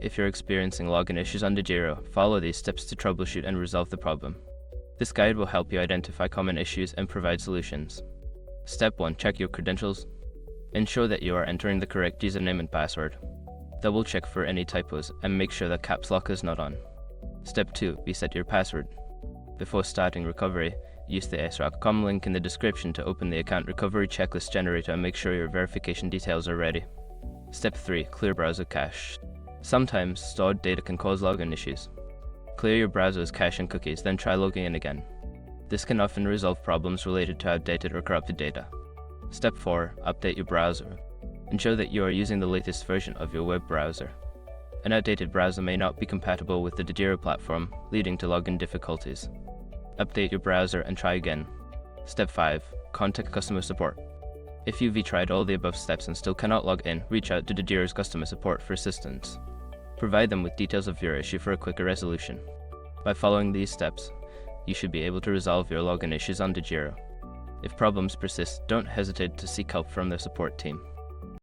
If you're experiencing login issues on Degiro, follow these steps to troubleshoot and resolve the problem. This guide will help you identify common issues and provide solutions. Step 1. Check your credentials. Ensure that you are entering the correct username and password. Double check for any typos and make sure that caps lock is not on. Step 2. Reset your password. Before starting recovery, use the srock.com link in the description to open the account recovery checklist generator and make sure your verification details are ready. Step 3. Clear browser cache. Sometimes stored data can cause login issues. Clear your browser's cache and cookies, then try logging in again. This can often resolve problems related to outdated or corrupted data. Step 4. Update your browser. Ensure that you are using the latest version of your web browser. An outdated browser may not be compatible with the Degiro platform, leading to login difficulties. Update your browser and try again. Step 5. Contact customer support. If you've tried all the above steps and still cannot log in, reach out to Degiro's customer support for assistance. Provide them with details of your issue for a quicker resolution. By following these steps, you should be able to resolve your login issues on Degiro. If problems persist, don't hesitate to seek help from their support team.